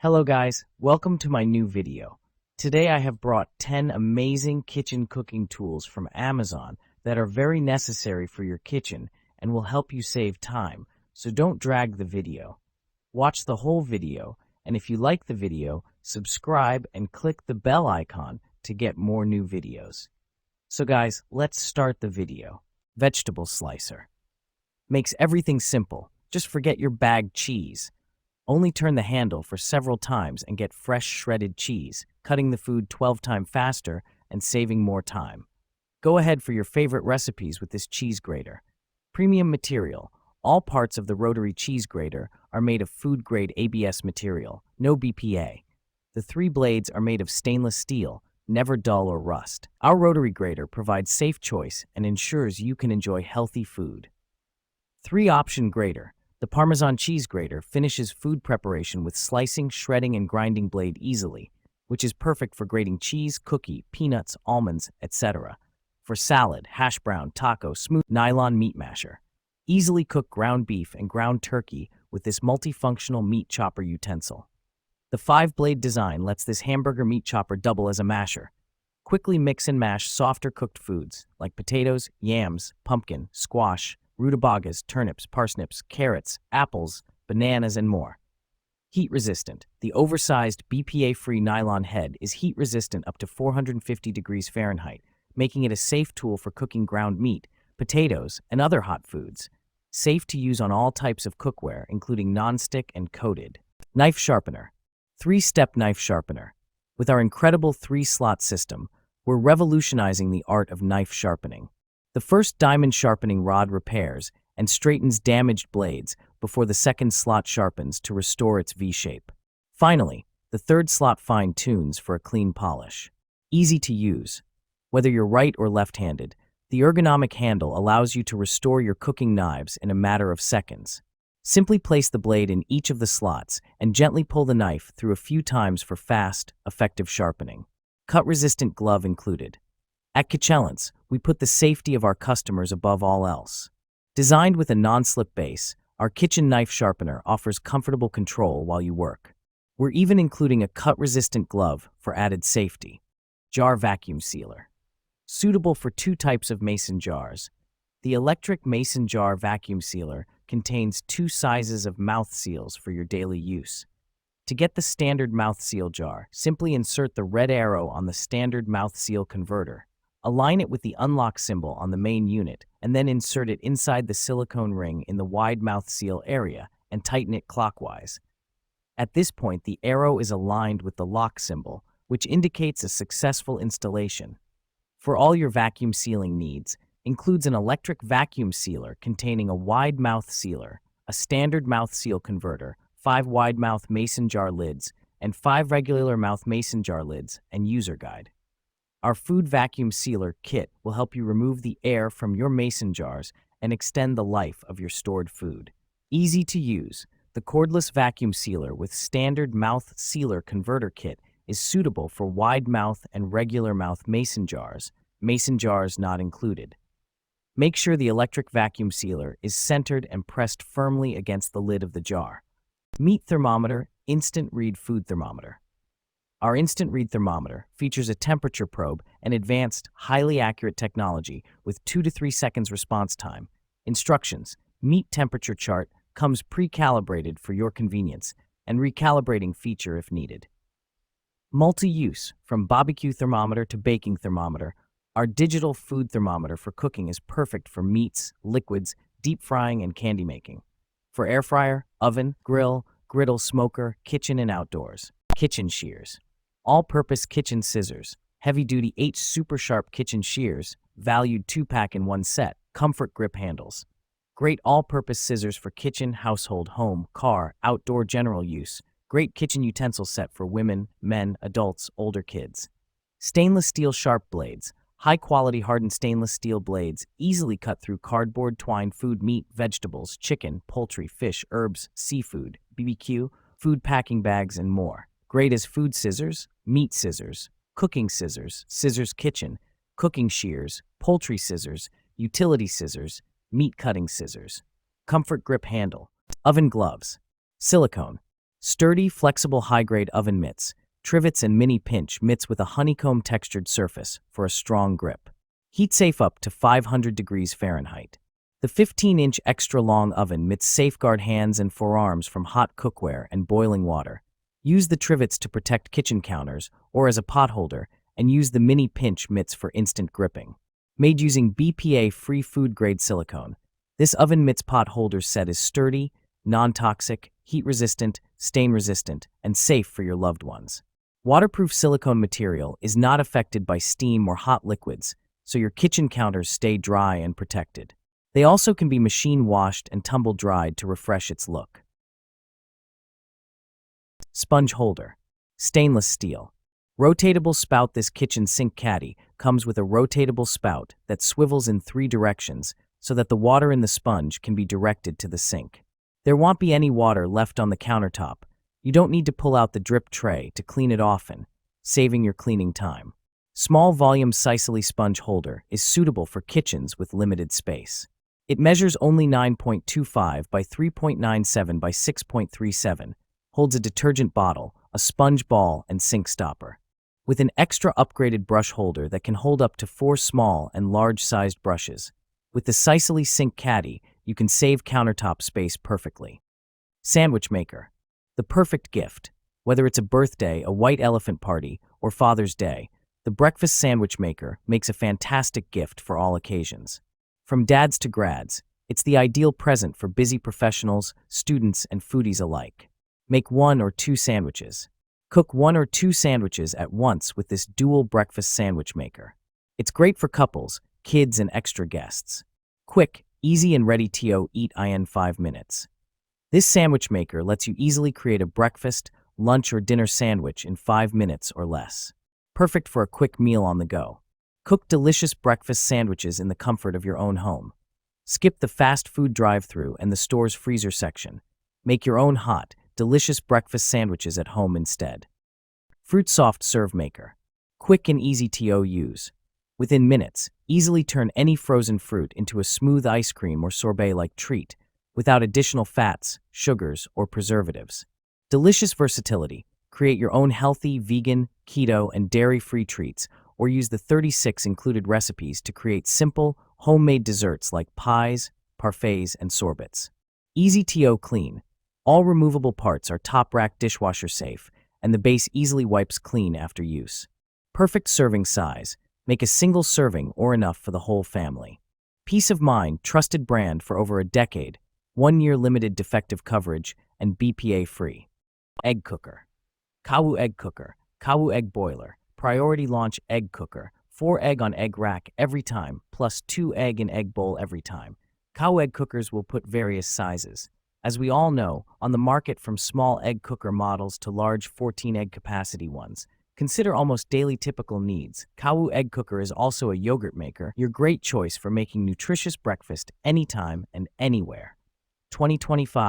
Hello guys, welcome to my new video. Today I have brought 10 amazing kitchen cooking tools from Amazon that are very necessary for your kitchen and will help you save time, so don't drag the video. Watch the whole video, and if you like the video, subscribe and click the bell icon to get more new videos. So guys, let's start the video. Vegetable slicer. Makes everything simple. Just forget your bagged cheese. Only turn the handle for several times and get fresh shredded cheese, cutting the food 12 times faster and saving more time. Go ahead for your favorite recipes with this cheese grater. Premium material. All parts of the rotary cheese grater are made of food-grade ABS material, no BPA. The 3 blades are made of stainless steel, never dull or rust. Our rotary grater provides safe choice and ensures you can enjoy healthy food. 3-option grater. The Parmesan cheese grater finishes food preparation with slicing, shredding, and grinding blade easily, which is perfect for grating cheese, cookie, peanuts, almonds, etc. For salad, hash brown, taco, smooth nylon meat masher. Easily cook ground beef and ground turkey with this multifunctional meat chopper utensil. The 5-blade design lets this hamburger meat chopper double as a masher. Quickly mix and mash softer cooked foods like potatoes, yams, pumpkin, squash, rutabagas, turnips, parsnips, carrots, apples, bananas, and more. Heat resistant. The oversized BPA-free nylon head is heat resistant up to 450 degrees Fahrenheit, making it a safe tool for cooking ground meat, potatoes, and other hot foods. Safe to use on all types of cookware, including non-stick and coated. Knife sharpener. 3-step knife sharpener. With our incredible 3-slot system, we're revolutionizing the art of knife sharpening. The first diamond sharpening rod repairs and straightens damaged blades before the second slot sharpens to restore its V-shape. Finally, the 3rd slot fine-tunes for a clean polish. Easy to use. Whether you're right or left-handed, the ergonomic handle allows you to restore your cooking knives in a matter of seconds. Simply place the blade in each of the slots and gently pull the knife through a few times for fast, effective sharpening. Cut-resistant glove included. At Kitchelance, we put the safety of our customers above all else. Designed with a non-slip base, our kitchen knife sharpener offers comfortable control while you work. We're even including a cut-resistant glove for added safety. Jar vacuum sealer. Suitable for 2 types of mason jars. The electric mason jar vacuum sealer contains 2 sizes of mouth seals for your daily use. To get the standard mouth seal jar, simply insert the red arrow on the standard mouth seal converter. Align it with the unlock symbol on the main unit, and then insert it inside the silicone ring in the wide mouth seal area and tighten it clockwise. At this point, the arrow is aligned with the lock symbol, which indicates a successful installation. For all your vacuum sealing needs, includes an electric vacuum sealer containing a wide mouth sealer, a standard mouth seal converter, 5 wide mouth mason jar lids, and 5 regular mouth mason jar lids, and user guide. Our food vacuum sealer kit will help you remove the air from your mason jars and extend the life of your stored food. Easy to use, the cordless vacuum sealer with standard mouth sealer converter kit is suitable for wide mouth and regular mouth mason jars not included. Make sure the electric vacuum sealer is centered and pressed firmly against the lid of the jar. Meat thermometer, instant read food thermometer. Our instant read thermometer features a temperature probe and advanced, highly accurate technology with 2 to 3 seconds response time. Instructions: meat temperature chart comes pre-calibrated for your convenience and recalibrating feature if needed. Multi-use, from barbecue thermometer to baking thermometer, our digital food thermometer for cooking is perfect for meats, liquids, deep frying, and candy making. For air fryer, oven, grill, griddle, smoker, kitchen, and outdoors. Kitchen shears. All-purpose kitchen scissors, heavy-duty H super sharp kitchen shears, valued 2-pack in 1 set, comfort grip handles. Great all-purpose scissors for kitchen, household, home, car, outdoor general use. Great kitchen utensil set for women, men, adults, older kids. Stainless steel sharp blades. High-quality hardened stainless steel blades easily cut through cardboard, twine, food, meat, vegetables, chicken, poultry, fish, herbs, seafood, BBQ, food packing bags, and more. Great as food scissors, meat scissors, cooking scissors, scissors kitchen, cooking shears, poultry scissors, utility scissors, meat cutting scissors. Comfort grip handle. Oven gloves. Silicone. Sturdy, flexible high-grade oven mitts, trivets and mini pinch mitts with a honeycomb textured surface for a strong grip. Heat safe up to 500 degrees Fahrenheit. The 15-inch extra-long oven mitts safeguard hands and forearms from hot cookware and boiling water. Use the trivets to protect kitchen counters or as a pot holder, and use the mini pinch mitts for instant gripping. Made using BPA-free food-grade silicone, this oven mitts pot holder set is sturdy, non-toxic, heat-resistant, stain-resistant, and safe for your loved ones. Waterproof silicone material is not affected by steam or hot liquids, so your kitchen counters stay dry and protected. They also can be machine washed and tumble dried to refresh its look. Sponge holder. Stainless steel. Rotatable spout. This kitchen sink caddy comes with a rotatable spout that swivels in 3 directions so that the water in the sponge can be directed to the sink. There won't be any water left on the countertop. You don't need to pull out the drip tray to clean it often, saving your cleaning time. Small volume Sicily sponge holder is suitable for kitchens with limited space. It measures only 9.25 by 3.97 by 6.37, holds a detergent bottle, a sponge ball, and sink stopper. With an extra upgraded brush holder that can hold up to 4 small and large-sized brushes. With the Sicily sink caddy, you can save countertop space perfectly. Sandwich maker. The perfect gift. Whether it's a birthday, a white elephant party, or Father's Day, the breakfast sandwich maker makes a fantastic gift for all occasions. From dads to grads, it's the ideal present for busy professionals, students, and foodies alike. Make 1 or 2 sandwiches. Cook 1 or 2 sandwiches at once with this dual breakfast sandwich maker. It's great for couples, kids, and extra guests. Quick, easy, and ready to eat in 5 minutes. This sandwich maker lets you easily create a breakfast, lunch, or dinner sandwich in 5 minutes or less. Perfect for a quick meal on the go. Cook delicious breakfast sandwiches in the comfort of your own home. Skip the fast food drive-thru and the store's freezer section. Make your own hot, delicious breakfast sandwiches at home instead. Fruit soft serve maker. Quick and easy to use. Within minutes, easily turn any frozen fruit into a smooth ice cream or sorbet-like treat, without additional fats, sugars, or preservatives. Delicious versatility. Create your own healthy, vegan, keto, and dairy-free treats, or use the 36 included recipes to create simple, homemade desserts like pies, parfaits, and sorbets. Easy to clean. All removable parts are top-rack dishwasher safe, and the base easily wipes clean after use. Perfect serving size. Make a single serving or enough for the whole family. Peace of mind, trusted brand for over a decade, 1-year limited defective coverage, and BPA-free. Egg cooker. Kawu egg cooker, Kawu egg boiler, priority launch egg cooker, 4 egg on egg rack every time, plus 2 egg in egg bowl every time. Kawu egg cookers will put various sizes. As we all know, on the market from small egg cooker models to large 14 egg capacity ones. Consider almost daily typical needs. Kawu egg cooker is also a yogurt maker, your great choice for making nutritious breakfast anytime and anywhere. 2025.